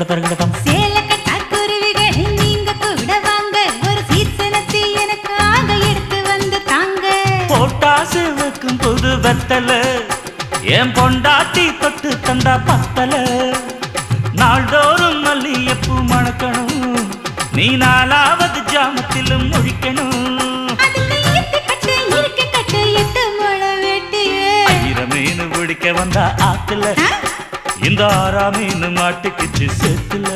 தருகிடத்தம் சேல கட்டா குருவிகள் நீங்க கூட வாங்க ஒரு சீசனத்தை எனக்காக எடுத்து வந்து தாங்க போட்டாசு வைக்கும் புது வெத்தல என் பொண்டாட்டி தொட்டு தந்தா பத்தல நாள்தோறும் மல்லியப்பூ மணக்கணும் நீ நாலாவது ஜாமத்திலும் முழிக்கணும் மீன் பிடிக்க வந்தா ஆத்துல இந்த 6 மீன் மாட்டுக்குச்சு சேத்துல